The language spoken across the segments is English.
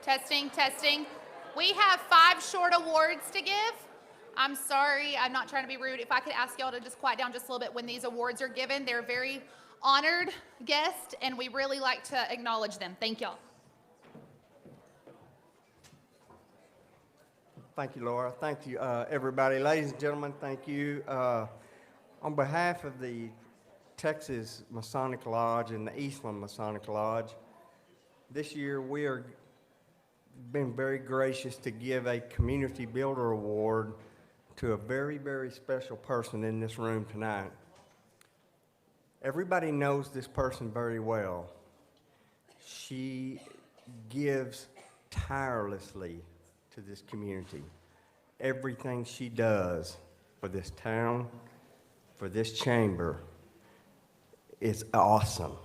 Testing, testing. We have 5 short awards to give. I'm sorry, I'm not trying to be rude. If I could ask y'all to just quiet down just a little bit when these awards are given. They're very honored guests, and we really like to acknowledge them. Thank y'all. Thank you, Laura. Thank you, everybody. Ladies and gentlemen, thank you. On behalf of the Texas Masonic Lodge and the Eastland Masonic Lodge, this year we are been very gracious to give a Community Builder Award to a very, very special person in this room tonight. Everybody knows this person very well. She gives tirelessly to this community. Everything she does for this town, for this chamber, is awesome.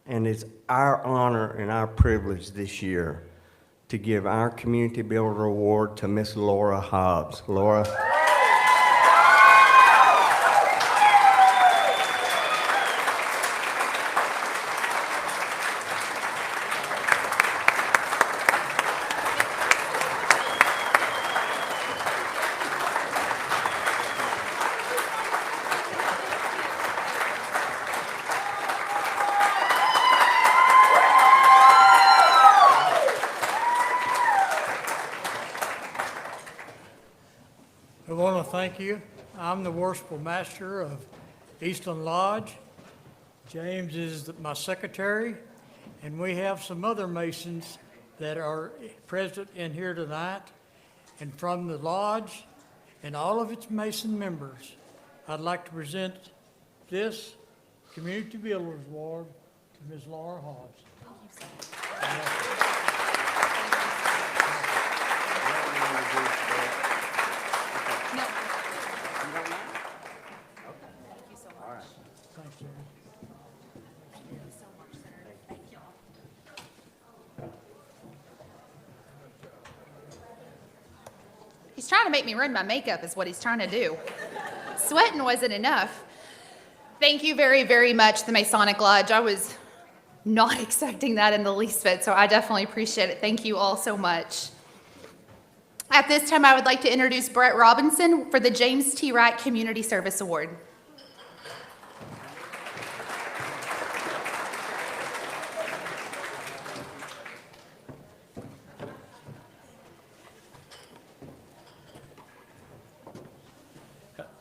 And it's our honor and our privilege this year to give our Community Builder Award to Miss Laura Hobbs. Laura. I want to thank you. I'm the worshipful master of Eastland Lodge. James is my secretary, and we have some other Masons that are present in here tonight. And from the lodge and all of its Mason members, I'd like to present this Community Builders Award to Ms. Laura Hobbs. Thank you so much. No. Thank you so much. Thanks, Jerry. Thank you so much, Senator. Thank y'all. He's trying to make me run my makeup is what he's trying to do. Sweating wasn't enough. Thank you very, very much, the Masonic Lodge. I was not expecting that in the least bit, so I definitely appreciate it. Thank you all so much. At this time, I would like to introduce Brett Robinson for the James T. Wright Community Service Award.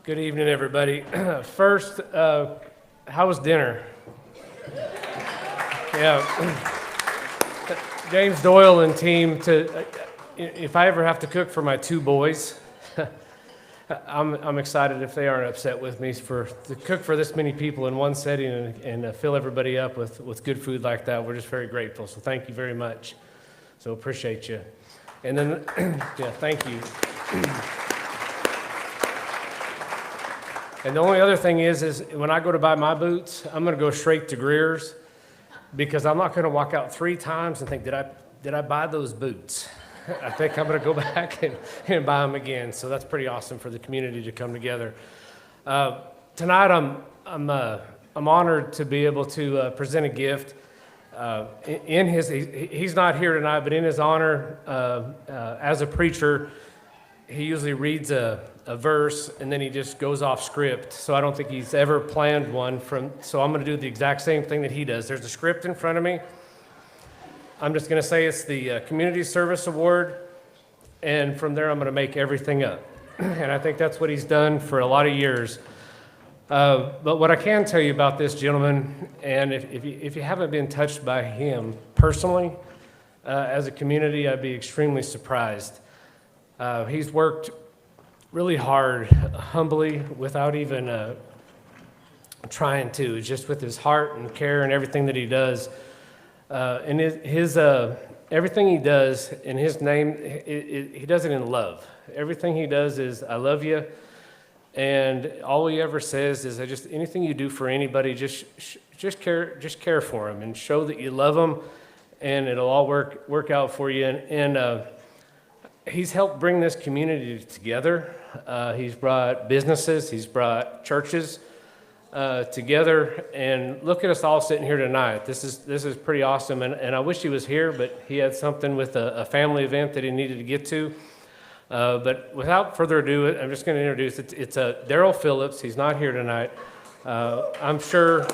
Good evening, everybody. First, how was dinner? Yeah. James Doyle and team, if I ever have to cook for my 2 boys, I'm excited if they aren't upset with me to cook for this many people in one setting and fill everybody up with good food like that. We're just very grateful, so thank you very much. So appreciate you. And then, yeah, thank you. And the only other thing is when I go to buy my boots, I'm going to go straight to Greer's because I'm not going to walk out 3 times and think, did I buy those boots? I think I'm going to go back and buy them again. So that's pretty awesome for the community to come together. Tonight, I'm honored to be able to present a gift. He's not here tonight, but in his honor, as a preacher, he usually reads a verse and then he just goes off script. So I don't think he's ever planned one so I'm going to do the exact same thing that he does. There's a script in front of me. I'm just going to say it's the Community Service Award, and from there I'm going to make everything up. And I think that's what he's done for a lot of years. But what I can tell you about this gentleman, and if you haven't been touched by him personally, as a community, I'd be extremely surprised. He's worked really hard, humbly, without even trying to, just with his heart and care and everything that he does. And his everything he does in his name, he does it in love. Everything he does is, I love you. And all he ever says is, anything you do for anybody, just care for them and show that you love them, and it'll all work out for you. And he's helped bring this community together. He's brought businesses, he's brought churches together, and look at us all sitting here tonight. This is pretty awesome, and I wish he was here, but he had something with a family event that he needed to get to. But without further ado, I'm just going to introduce it's Daryl Phillips. He's not here tonight. I'm sure.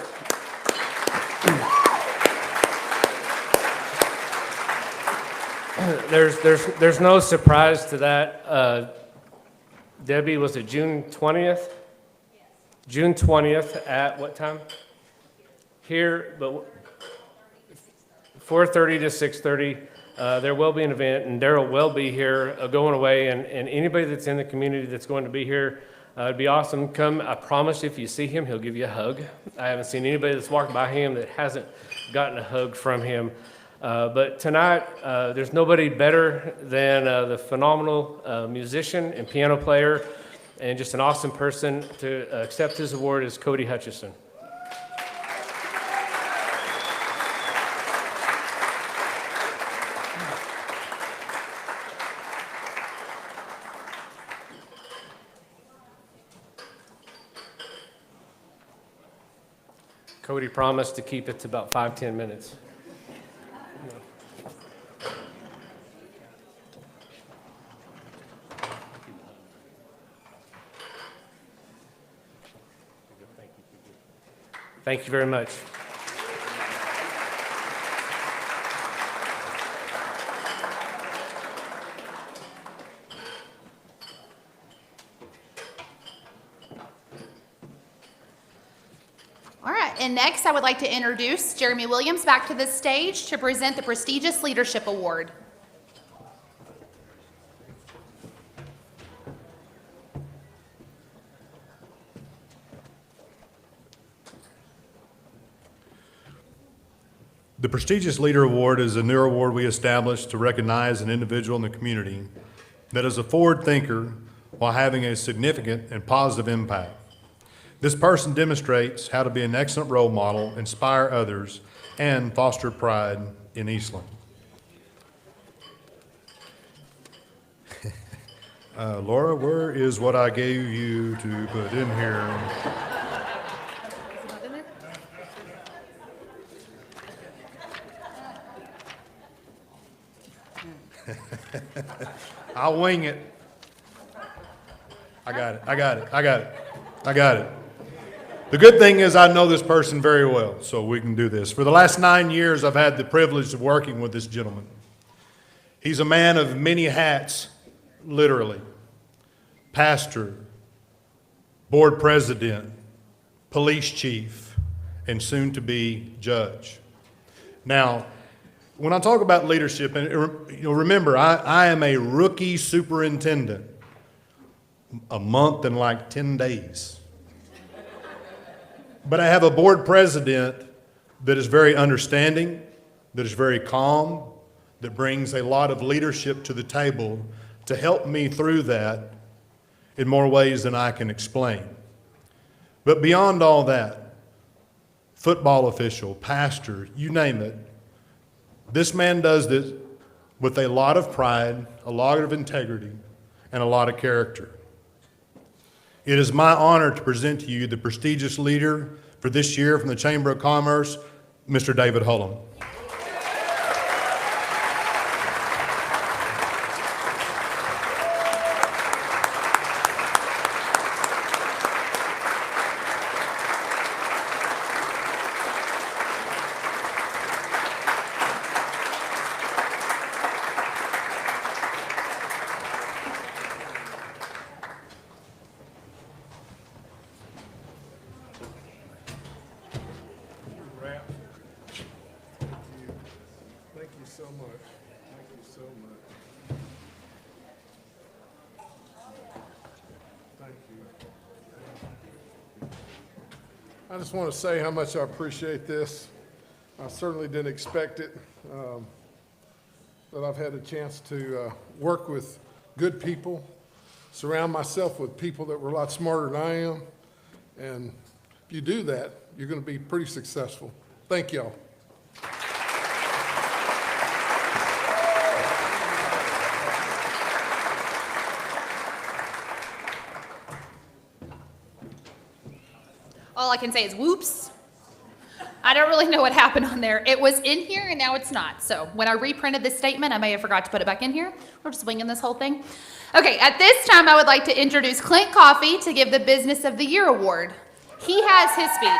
There's no surprise to that. Debbie, was it June 20th? Yes. June 20th at what time? Here, but 4:30 to 6:30. There will be an event, and Daryl will be here going away, and anybody that's in the community that's going to be here, it'd be awesome. Come, I promise if you see him, he'll give you a hug. I haven't seen anybody that's walked by him that hasn't gotten a hug from him. But tonight, there's nobody better than the phenomenal musician and piano player and just an awesome person to accept his award is Cody Hutchison. Cody promised to keep it to about 5-10 minutes. Thank you very much. All right, and next I would like to introduce Jeremy Williams back to the stage to present the prestigious Leadership Award. The prestigious Leader Award is a new award we established to recognize an individual in the community that is a forward thinker while having a significant and positive impact. This person demonstrates how to be an excellent role model, inspire others, and foster pride in Eastland. Laura, where is what I gave you to put in here? I'll wing it. I got it. The good thing is I know this person very well, so we can do this. For the last 9 years, I've had the privilege of working with this gentleman. He's a man of many hats, literally. Pastor, board president, police chief, and soon to be judge. Now, when I talk about leadership, and remember, I am a rookie superintendent, a month and like 10 days. But I have a board president that is very understanding, that is very calm, that brings a lot of leadership to the table to help me through that in more ways than I can explain. But beyond all that, football official, pastor, you name it, this man does this with a lot of pride, a lot of integrity, and a lot of character. It is my honor to present to you the prestigious leader for this year from the Chamber of Commerce, Mr. David Hullum. Thank you so much. Thank you so much. Thank you. I just want to say how much I appreciate this. I certainly didn't expect it, but I've had a chance to work with good people, surround myself with people that were a lot smarter than I am, and if you do that, you're going to be pretty successful. Thank y'all. All all I can say is whoops. I don't really know what happened on there. It was in here and now it's not. So when I reprinted this statement, I may have forgot to put it back in here. We're just winging this whole thing. Okay, at this time, I would like to introduce Clint Coffey to give the Business of the Year award. He has his speech.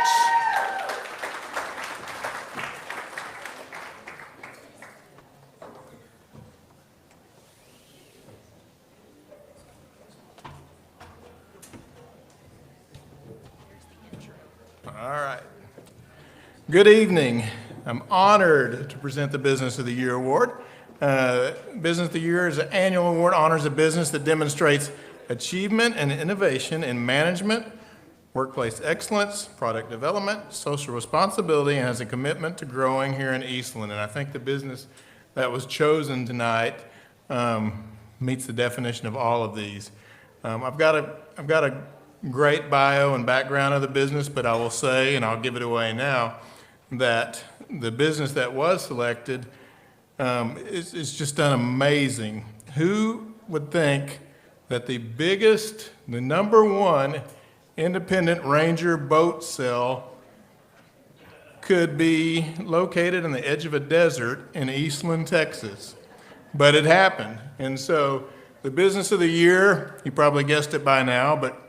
All right. Good evening. I'm honored to present the Business of the Year Award. Business of the Year is an annual award, honors a business that demonstrates achievement and innovation in management, workplace excellence, product development, social responsibility, and has a commitment to growing here in Eastland. And I think the business that was chosen tonight meets the definition of all of these. I've got a great bio and background of the business, but I will say, and I'll give it away now, that the business that was selected is just done amazing. Who would think that the number one independent Ranger boat sale could be located on the edge of a desert in Eastland, Texas? But it happened. And so the Business of the Year, you probably guessed it by now, but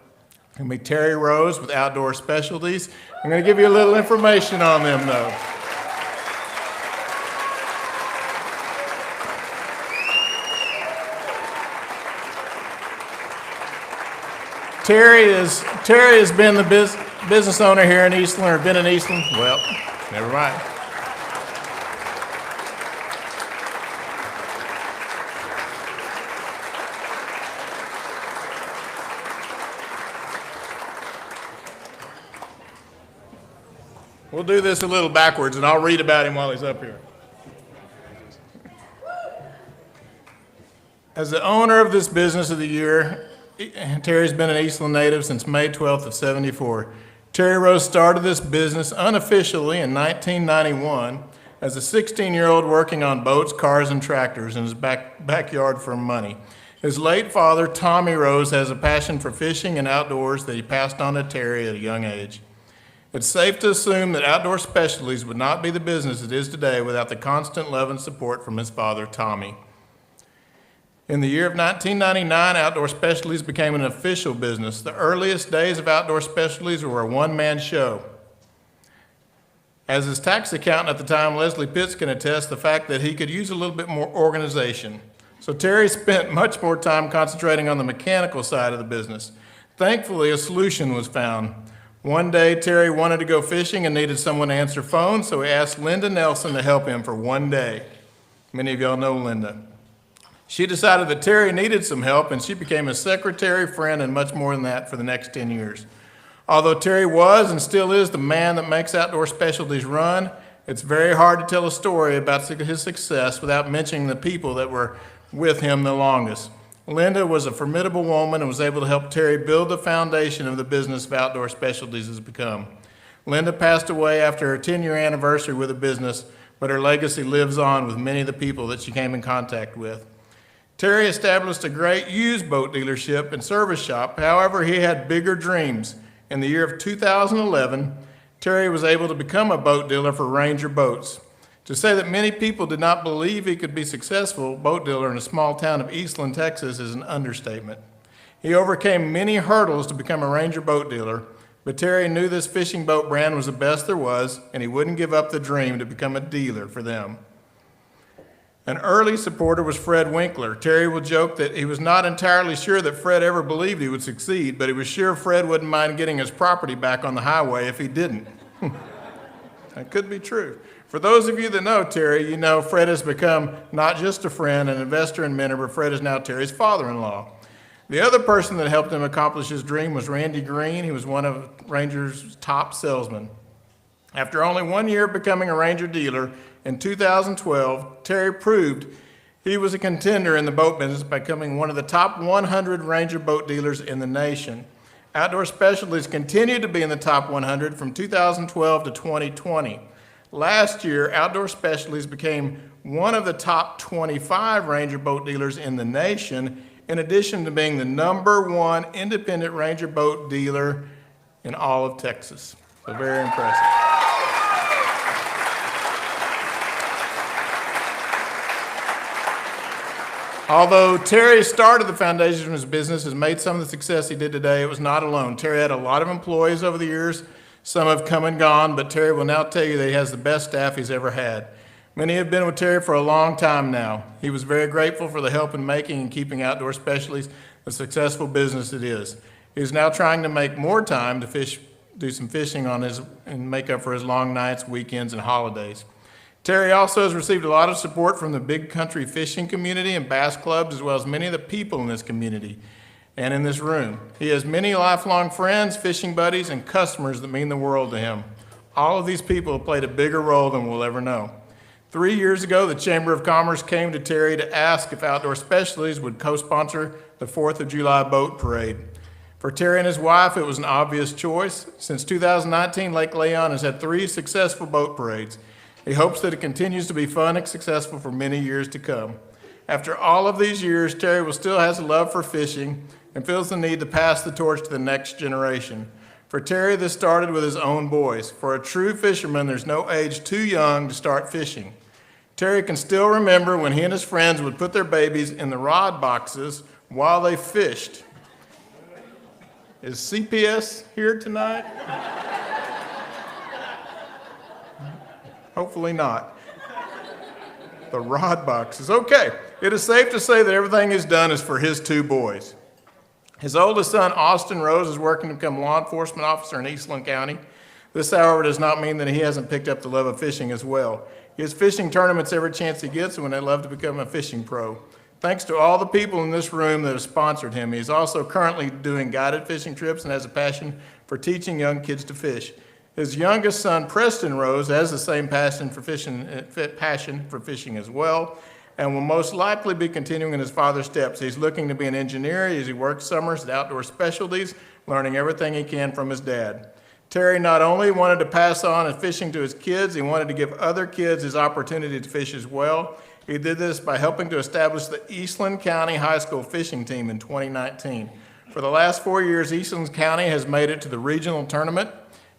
it's going to be Terry Rose with Outdoor Specialties. I'm going to give you a little information on them, though. Terry has been the business owner here in Eastland, or been in Eastland. Well, never mind. We'll do this a little backwards, and I'll read about him while he's up here. As the owner of this Business of the Year, Terry's been an Eastland native since May 12th of '74. Terry Rose started this business unofficially in 1991 as a 16-year-old working on boats, cars, and tractors in his backyard for money. His late father, Tommy Rose, has a passion for fishing and outdoors that he passed on to Terry at a young age. It's safe to assume that Outdoor Specialties would not be the business it is today without the constant love and support from his father, Tommy. In the year of 1999, Outdoor Specialties became an official business. The earliest days of Outdoor Specialties were a one-man show. As his tax accountant at the time, Leslie Pitts can attest the fact that he could use a little bit more organization. So Terry spent much more time concentrating on the mechanical side of the business. Thankfully, a solution was found. One day, Terry wanted to go fishing and needed someone to answer phones, so he asked Linda Nelson to help him for one day. Many of y'all know Linda. She decided that Terry needed some help, and she became a secretary, friend, and much more than that for the next 10 years. Although Terry was and still is the man that makes Outdoor Specialties run, it's very hard to tell a story about his success without mentioning the people that were with him the longest. Linda was a formidable woman and was able to help Terry build the foundation of the business of Outdoor Specialties has become. Linda passed away after her 10-year anniversary with the business, but her legacy lives on with many of the people that she came in contact with. Terry established a great used boat dealership and service shop. However, he had bigger dreams. In the year of 2011, Terry was able to become a boat dealer for Ranger boats. To say that many people did not believe he could be a successful boat dealer in a small town of Eastland, Texas is an understatement. He overcame many hurdles to become a Ranger boat dealer, but Terry knew this fishing boat brand was the best there was, and he wouldn't give up the dream to become a dealer for them. An early supporter was Fred Winkler. Terry will joke that he was not entirely sure that Fred ever believed he would succeed, but he was sure Fred wouldn't mind getting his property back on the highway if he didn't. That could be true. For those of you that know Terry, you know Fred has become not just a friend, an investor and mentor, but Fred is now Terry's father-in-law. The other person that helped him accomplish his dream was Randy Green. He was one of Ranger's top salesmen. After only 1 year of becoming a Ranger dealer, in 2012, Terry proved he was a contender in the boat business by becoming one of the top 100 Ranger boat dealers in the nation. Outdoor Specialties continued to be in the top 100 from 2012 to 2020. Last year, Outdoor Specialties became one of the top 25 Ranger boat dealers in the nation, in addition to being the #1 independent Ranger boat dealer in all of Texas. So very impressive. Although Terry started the foundation of his business, has made some of the success he did today, it was not alone. Terry had a lot of employees over the years. Some have come and gone, but Terry will now tell you that he has the best staff he's ever had. Many have been with Terry for a long time now. He was very grateful for the help in making and keeping Outdoor Specialties the successful business it is. He is now trying to make more time to fish, do some fishing and make up for his long nights, weekends, and holidays. Terry also has received a lot of support from the big country fishing community and bass clubs, as well as many of the people in this community and in this room. He has many lifelong friends, fishing buddies, and customers that mean the world to him. All of these people have played a bigger role than we'll ever know. 3 years ago, the Chamber of Commerce came to Terry to ask if Outdoor Specialties would co-sponsor the 4th of July boat parade. For Terry and his wife, it was an obvious choice. Since 2019, Lake Leon has had 3 successful boat parades. He hopes that it continues to be fun and successful for many years to come. After all of these years, Terry will still has a love for fishing and feels the need to pass the torch to the next generation. For Terry, this started with his own boys. For a true fisherman, there's no age too young to start fishing. Terry can still remember when he and his friends would put their babies in the rod boxes while they fished. Is CPS here tonight? Hopefully not. The rod boxes. Okay, it is safe to say that everything he's done is for his 2 boys. His oldest son, Austin Rose, is working to become a law enforcement officer in Eastland County. This, however, does not mean that he hasn't picked up the love of fishing as well. He has fishing tournaments every chance he gets and would love to become a fishing pro. Thanks to all the people in this room that have sponsored him, he is also currently doing guided fishing trips and has a passion for teaching young kids to fish. His youngest son, Preston Rose, has the same passion for fishing as well, and will most likely be continuing in his father's steps. He's looking to be an engineer as he works summers at Outdoor Specialties, learning everything he can from his dad. Terry not only wanted to pass on his fishing to his kids, he wanted to give other kids his opportunity to fish as well. He did this by helping to establish the Eastland County High School fishing team in 2019. For the last 4 years, Eastland County has made it to the regional tournament,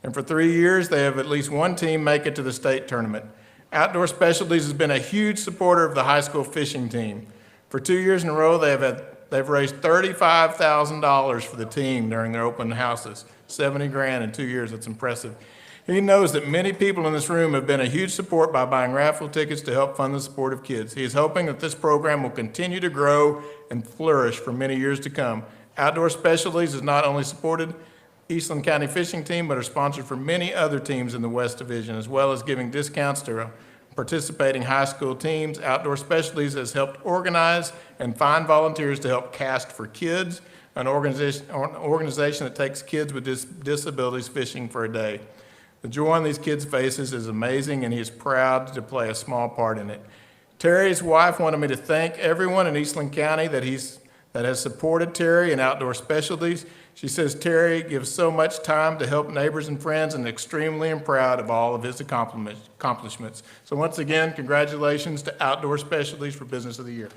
and for 3 years, they have at least one team make it to the state tournament. Outdoor Specialties has been a huge supporter of the high school fishing team. For 2 years in a row, they've raised $35,000 for the team during their open houses. $70,000 in 2 years, that's impressive. He knows that many people in this room have been a huge support by buying raffle tickets to help fund the support of kids. He is hoping that this program will continue to grow and flourish for many years to come. Outdoor Specialties has not only supported Eastland County Fishing Team, but are sponsored for many other teams in the West Division, as well as giving discounts to participating high school teams. Outdoor Specialties has helped organize and find volunteers to help Cast for Kids, an organization that takes kids with disabilities fishing for a day. The joy on these kids' faces is amazing, and he is proud to play a small part in it. Terry's wife wanted me to thank everyone in Eastland County that has supported Terry and Outdoor Specialties. She says Terry gives so much time to help neighbors and friends and extremely proud of all of his accomplishments. So once again, congratulations to Outdoor Specialties for Business of the Year.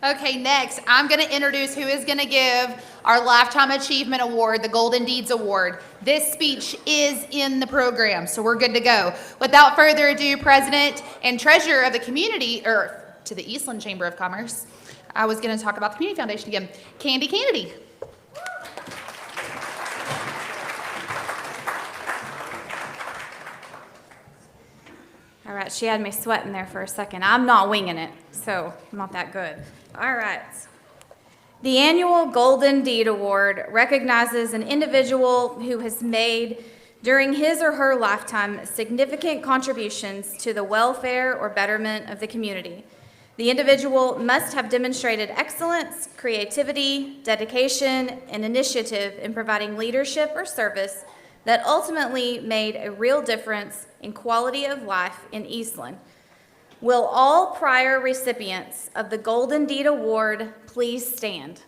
Okay, next, I'm going to introduce who is going to give our Lifetime Achievement Award, the Golden Deeds Award. This speech is in the program, so we're good to go. Without further ado, President and Treasurer of the community, or to the Eastland Chamber of Commerce, I was going to talk about the Community Foundation again, Candy Kennedy. All right, she had me sweating there for a second. I'm not winging it, so I'm not that good. All right. The annual Golden Deed Award recognizes an individual who has made, during his or her lifetime, significant contributions to the welfare or betterment of the community. The individual must have demonstrated excellence, creativity, dedication, and initiative in providing leadership or service that ultimately made a real difference in quality of life in Eastland. Will all prior recipients of the Golden Deed Award please stand?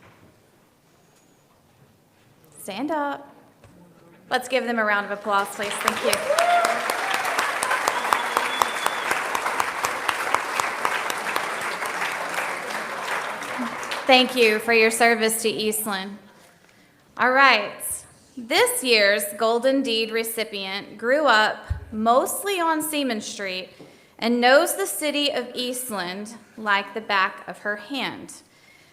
Stand up. Let's give them a round of applause, please. Thank you. Thank you for your service to Eastland. All right. This year's Golden Deed recipient grew up mostly on Seaman Street and knows the city of Eastland like the back of her hand.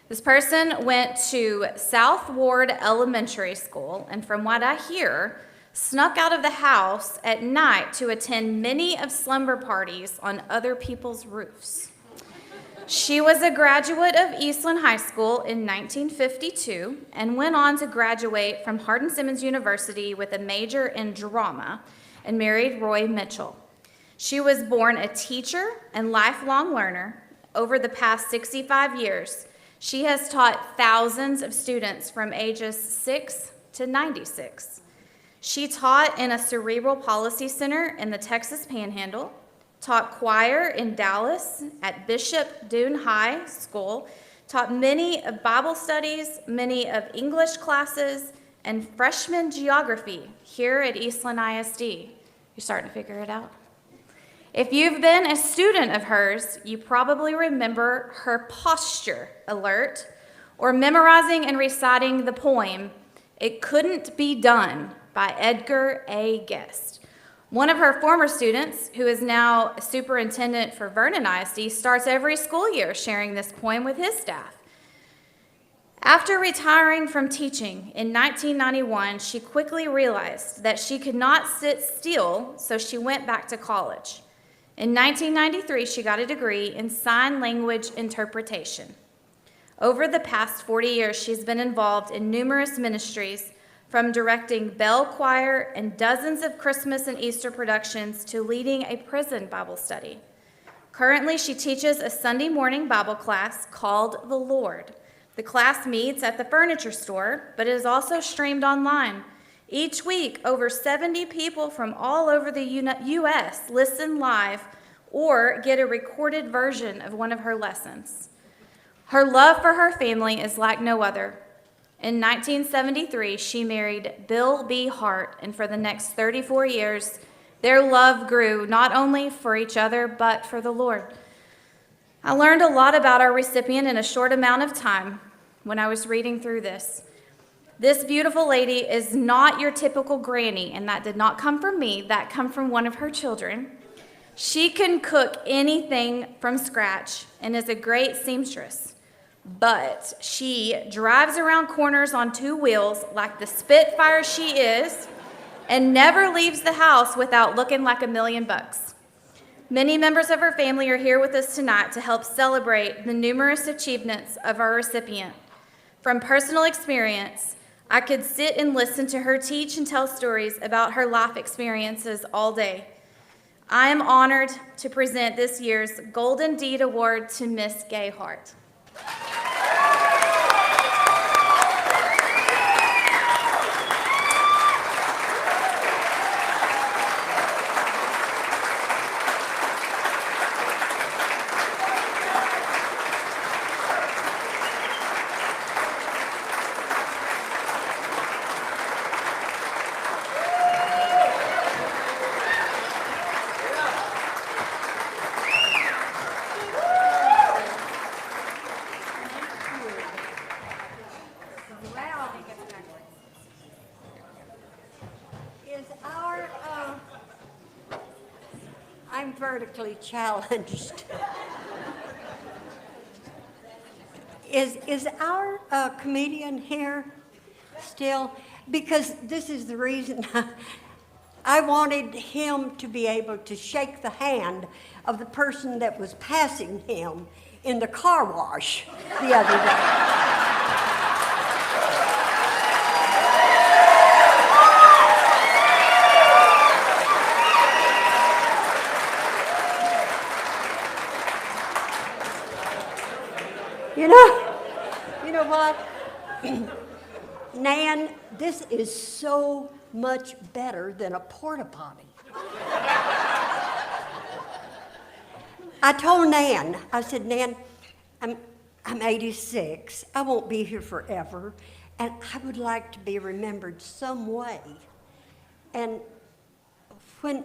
This person went to South Ward Elementary School, and from what I hear, snuck out of the house at night to attend many of slumber parties on other people's roofs. She was a graduate of Eastland High School in 1952 and went on to graduate from Hardin-Simmons University with a major in drama and married Roy Mitchell. She was born a teacher and lifelong learner. Over the past 65 years, she has taught thousands of students from ages 6 to 96. She taught in a cerebral palsy center in the Texas Panhandle, taught choir in Dallas at Bishop Dune High School, taught many of Bible studies, many of English classes, and freshman geography here at Eastland ISD. You're starting to figure it out? If you've been a student of hers, you probably remember her posture alert or memorizing and reciting the poem, "It Couldn't Be Done" by Edgar A. Guest. One of her former students, who is now a superintendent for Vernon ISD, starts every school year sharing this poem with his staff. After retiring from teaching in 1991, she quickly realized that she could not sit still, so she went back to college. In 1993, she got a degree in sign language interpretation. Over the past 40 years, she's been involved in numerous ministries, from directing bell choir and dozens of Christmas and Easter productions to leading a prison Bible study. Currently, she teaches a Sunday morning Bible class called The Lord. The class meets at the furniture store, but is also streamed online. Each week, over 70 people from all over the U.S. listen live or get a recorded version of one of her lessons. Her love for her family is like no other. In 1973, she married Bill B. Hart, and for the next 34 years, their love grew not only for each other, but for the Lord. I learned a lot about our recipient in a short amount of time when I was reading through this. This beautiful lady is not your typical granny, and that did not come from me, that came from one of her children. She can cook anything from scratch and is a great seamstress. But she drives around corners on two wheels like the Spitfire she is and never leaves the house without looking like $1 million. Many members of her family are here with us tonight to help celebrate the numerous achievements of our recipient. From personal experience, I could sit and listen to her teach and tell stories about her life experiences all day. I am honored to present this year's Golden Deed Award to Miss Gay Hart. I'm vertically challenged. Is our comedian here still? Because this is the reason I wanted him to be able to shake the hand of the person that was passing him in the car wash the other day. Nan, this is so much better than a porta potty. I told Nan, I said, Nan, I'm 86. I won't be here forever, and I would like to be remembered some way. And when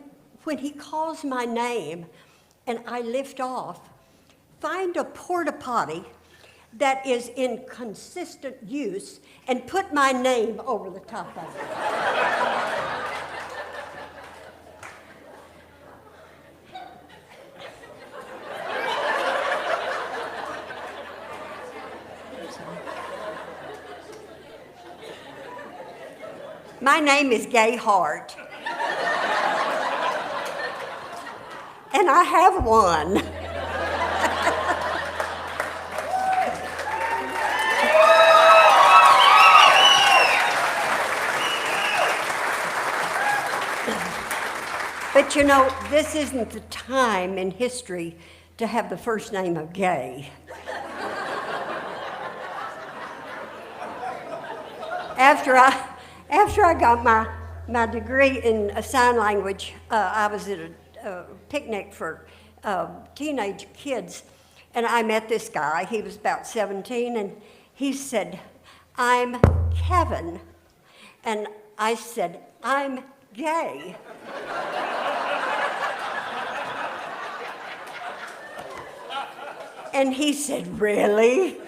he calls my name and I lift off, find a porta potty that is in consistent use and put my name over the top of it. My name is Gay Hart. And I have one. But you know, this isn't the time in history to have the first name of Gay. After I got my degree in sign language, I was at a picnic for teenage kids, and I met this guy. He was about 17, and he said, "I'm Kevin." And I said, "I'm gay." And he said, "Really?"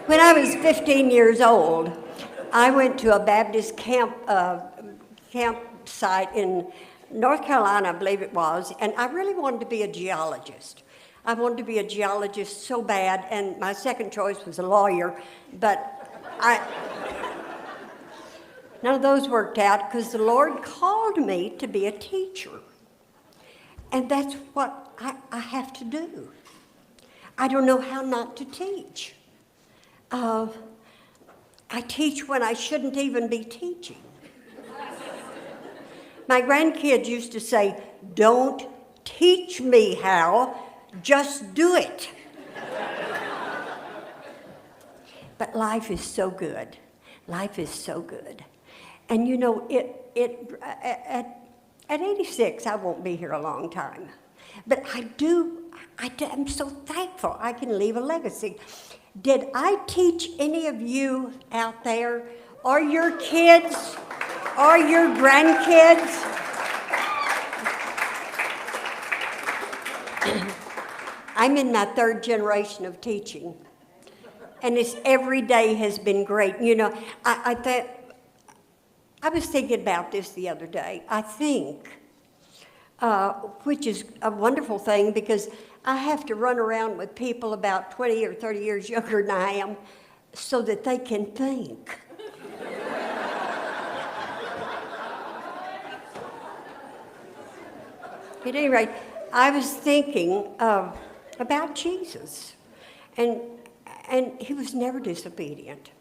When I was 15 years old, I went to a Baptist campsite in North Carolina, I believe it was, and I really wanted to be a geologist. I wanted to be a geologist so bad, and my second choice was a lawyer, but none of those worked out because the Lord called me to be a teacher. And that's what I have to do. I don't know how not to teach. I teach when I shouldn't even be teaching. My grandkids used to say, "Don't teach me how, just do it." But life is so good. Life is so good. And you know, at 86, I won't be here a long time. But I'm so thankful I can leave a legacy. Did I teach any of you out there, or your kids, or your grandkids? I'm in my third generation of teaching, and every day has been great. You know, I was thinking about this the other day. I think, which is a wonderful thing, because I have to run around with people about 20 or 30 years younger than I am so that they can think. At any rate, I was thinking about Jesus, and he was never disobedient.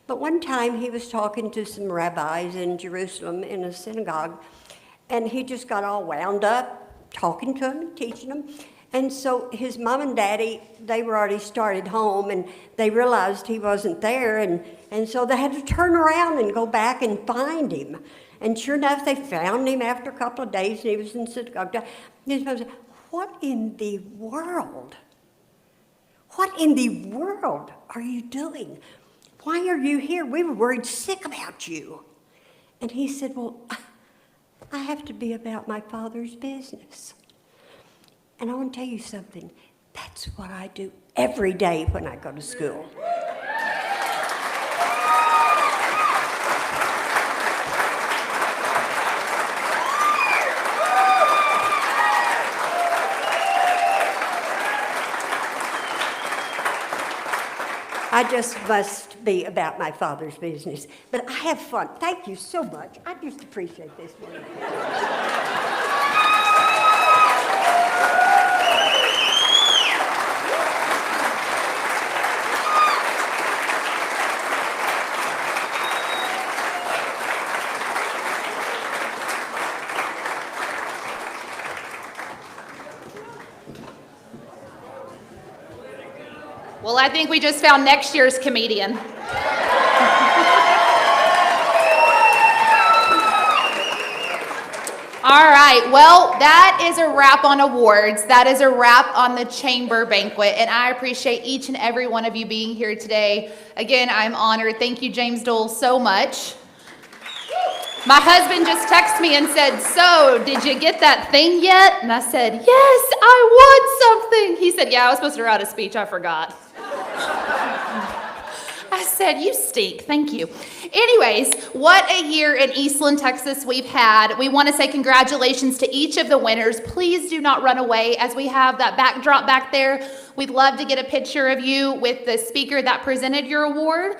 But one time he was talking to some rabbis in Jerusalem in a synagogue, and he just got all wound up talking to them and teaching them. And so his mom and daddy, they were already started home, and they realized he wasn't there, and so they had to turn around and go back and find him. And sure enough, they found him after a couple of days, and he was in synagogue. His mom said, "What in the world? What in the world are you doing? Why are you here? We were worried sick about you." And he said, "Well, I have to be about my Father's business." And I want to tell you something. That's what I do every day when I go to school. I just must be about my Father's business. But I have fun. Thank you so much. I just appreciate this one. Well, I think we just found next year's comedian. All right, well, that is a wrap on awards. That is a wrap on the chamber banquet, and I appreciate each and every one of you being here today. Again, I'm honored. Thank you, James Dole, so much. My husband just texted me and said, "So, did you get that thing yet?" And I said, "Yes, I won something." He said, "Yeah, I was supposed to write a speech. I forgot." I said, "You stink. Thank you." Anyways, what a year in Eastland, Texas we've had. We want to say congratulations to each of the winners. Please do not run away as we have that backdrop back there. We'd love to get a picture of you with the speaker that presented your award.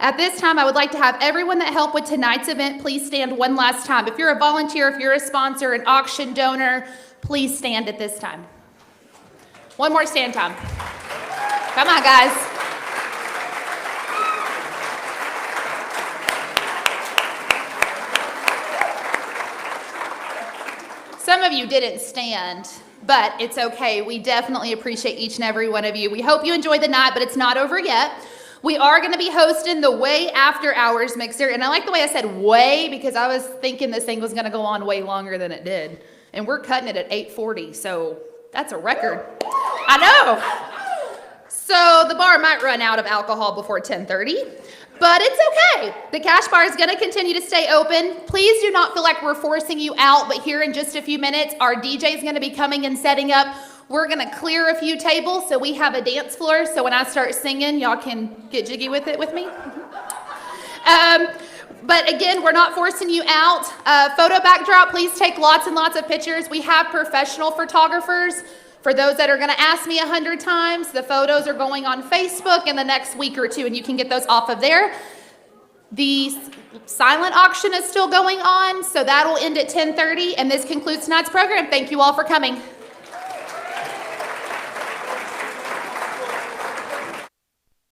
At this time, I would like to have everyone that helped with tonight's event, please stand one last time. If you're a volunteer, if you're a sponsor, an auction donor, please stand at this time. One more stand time. Come on, guys. Some of you didn't stand, but it's okay. We definitely appreciate each and every one of you. We hope you enjoyed the night, but it's not over yet. We are going to be hosting the Way After Hours Mixer, and I like the way I said way because I was thinking this thing was going to go on way longer than it did, and we're cutting it at 8:40, so that's a record. I know. So the bar might run out of alcohol before 10:30. But it's okay. The cash bar is going to continue to stay open. Please do not feel like we're forcing you out, but here in just a few minutes, our DJ is going to be coming and setting up. We're going to clear a few tables so we have a dance floor, so when I start singing, y'all can get jiggy with it with me. But again, we're not forcing you out. Photo backdrop, please take lots and lots of pictures. We have professional photographers. For those that are going to ask me 100 times, the photos are going on Facebook in the next week or two, and you can get those off of there. The silent auction is still going on, so that'll end at 10:30, and this concludes tonight's program. Thank you all for coming.